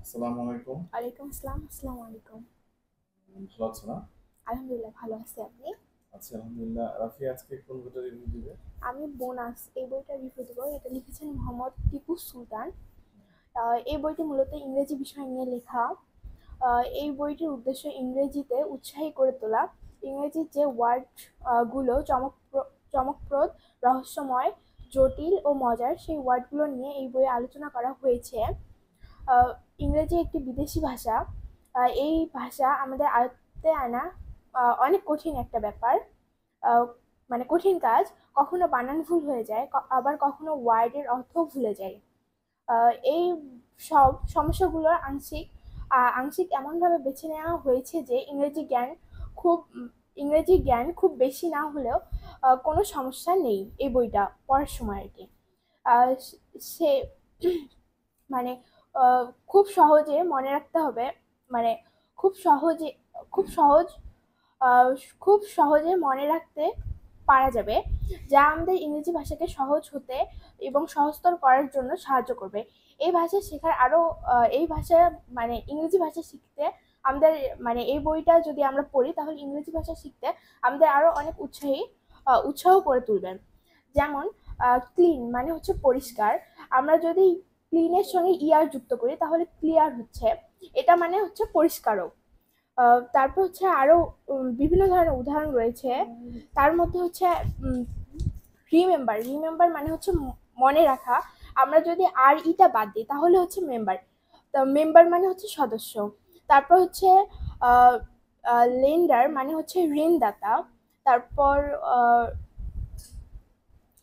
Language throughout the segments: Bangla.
আসসালামু আলাইকুম। ওয়ালাইকুম আসসালাম। আসসালামু আলাইকুম। ভালো আছো না? আলহামদুলিল্লাহ ভালো আছি। আপনি? আছি আলহামদুলিল্লাহ। রাফি আজকে কোন বইটা রিভিউ দিবে? আমি বোনাস এই বইটা রিভিউ দেবো। এটা লিখেছেন মোহাম্মদ টিপু সুলতান। এই বইটি মূলত ইংরেজি বিষয় নিয়ে লেখা। এই বইটির উদ্দেশ্য ইংরেজিতে উৎসাহী করে তোলা। ইংরেজির যে ওয়ার্ড গুলো চমকপ্রদ, রহস্যময়, জটিল ও মজার, সেই ওয়ার্ডগুলো নিয়ে এই বইয়ে আলোচনা করা হয়েছে। আহ, ইংরেজি একটি বিদেশি ভাষা। এই ভাষা আমাদের আয়ত্তে আনা অনেক কঠিন একটা ব্যাপার। আহ, মানে কঠিন কাজ। কখনো বানান ভুল হয়ে যায়, আবার কখনো ওয়ার্ডের অর্থ ভুলে যায়। এই সব সমস্যাগুলোর আংশিক এমনভাবে বেছে নেওয়া হয়েছে যে ইংরেজি জ্ঞান খুব বেশি না হলেও কোনো সমস্যা নেই এই বইটা পড়ার সময় আর কি। আহ, সে মানে খুব সহজে মনে রাখতে হবে। মানে খুব সহজে খুব সহজ আহ, খুব সহজে মনে রাখতে পারা যাবে, যা আমাদের ইংরেজি ভাষাকে সহজ হতে এবং সহজতর করার জন্য সাহায্য করবে। এই ভাষা শেখার আরো এই ভাষা ইংরেজি ভাষা শিখতে আমাদের এই বইটা যদি আমরা পড়ি তাহলে ইংরেজি ভাষা শিখতে আমাদের আরো অনেক উৎসাহ করে তুলবেন। যেমন ক্লিন মানে হচ্ছে পরিষ্কার। আমরা যদি ক্লিনের সঙ্গে ইয়ার যুক্ত করি তাহলে ক্লিয়ার হচ্ছে। এটা মানে হচ্ছে পরিষ্কারক। তারপর হচ্ছে আরো বিভিন্ন ধরনের উদাহরণ রয়েছে। তার মধ্যে হচ্ছে রিমেম্বার। রিমেম্বার মানে হচ্ছে মনে রাখা। আমরা যদি আর ইটা বাদ দিই তাহলে হচ্ছে মেম্বার। তো মেম্বার মানে হচ্ছে সদস্য। তারপর হচ্ছে লেন্ডার মানে হচ্ছে ঋণদাতা। তারপর আহ,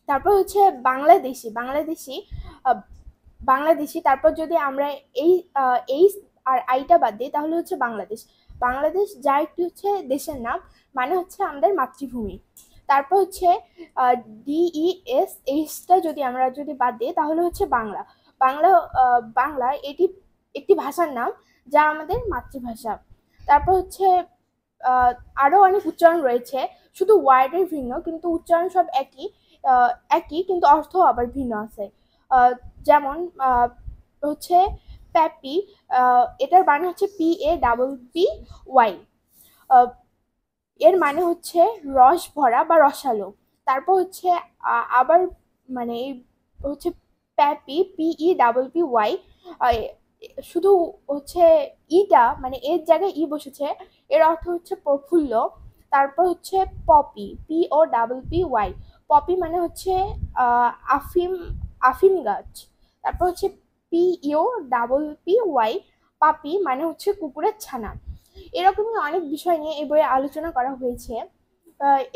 তারপর হচ্ছে বাংলাদেশি। আহ, বাংলাদেশি তারপর যদি আমরা এই এই আর আইটা বাদ দিই তাহলে হচ্ছে বাংলাদেশ। বাংলাদেশ যা একটি হচ্ছে দেশের নাম, মানে হচ্ছে আমাদের মাতৃভূমি। তারপর হচ্ছে DESHটা যদি আমরা বাদ দিই তাহলে হচ্ছে বাংলা। বাংলা বাংলা এটি একটি ভাষার নাম, যা আমাদের মাতৃভাষা। তারপর হচ্ছে আহ, আরো অনেক উচ্চারণ রয়েছে। শুধু ওয়ার্ডের ভিন্ন, কিন্তু উচ্চারণ সব একই। একই কিন্তু অর্থ আবার ভিন্ন আছে। আহ, যেমন হচ্ছে প্যাপি। এটার মানে হচ্ছে PAPPY। এর মানে হচ্ছে রস ভরা বা রসালো। তারপর হচ্ছে আবার এই হচ্ছে প্যাপি, PEPPY। শুধু হচ্ছে ইটা এর জায়গায় বসেছে। এর অর্থ হচ্ছে প্রফুল্ল। তারপর হচ্ছে পপি, POPPY। পপি মানে হচ্ছে আফিম, আফিম গাছ। তারপর হচ্ছে PUPPY। পাপি মানে হচ্ছে কুকুরের ছানা। এরকমই অনেক বিষয় নিয়ে এই বইয়ে আলোচনা করা হয়েছে।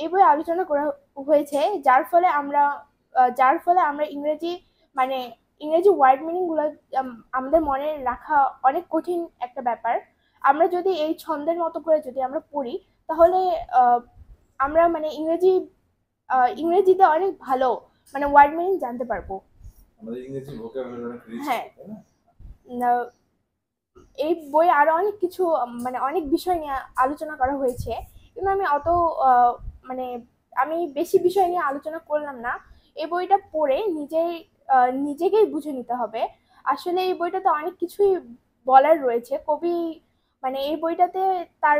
এই বইয়ে আলোচনা করা হয়েছে যার ফলে আমরা মানে ইংরেজি ওয়ার্ড মিনিং গুলো আমাদের মনে রাখা অনেক কঠিন একটা ব্যাপার। আমরা যদি এই ছন্দের মতো করে যদি আমরা পড়ি তাহলে আহ, আমরা ইংরেজিতে অনেক ভালো ওয়ার্ড মিনিং জানতে পারবো। আমাদের ইংরেজি ভোকাবুলারি অনেক রিচ হ্যাঁ। হবে, তাই না? আহ, এই বইয়ে আরো অনেক কিছু অনেক বিষয় নিয়ে আলোচনা করা হয়েছে, কিন্তু আমি অত আহ, মানে আমি বেশি বিষয় নিয়ে আলোচনা করলাম না। এই বইটা পড়ে নিজেকেই বুঝে নিতে হবে। আসলে এই বইটাতে অনেক কিছুই বলার রয়েছে। কবি এই বইটাতে তার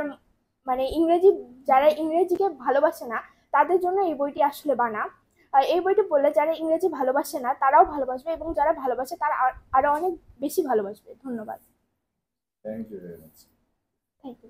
ইংরেজি, যারা ইংরেজিকে ভালোবাসে না তাদের জন্য এই বইটি আসলে বানা। এই বইটি পড়লে যারা ইংরেজি ভালোবাসে না তারাও ভালোবাসবে, এবং যারা ভালোবাসে তারা আরো অনেক বেশি ভালোবাসবে। ধন্যবাদ। Thank you very much. Thank you.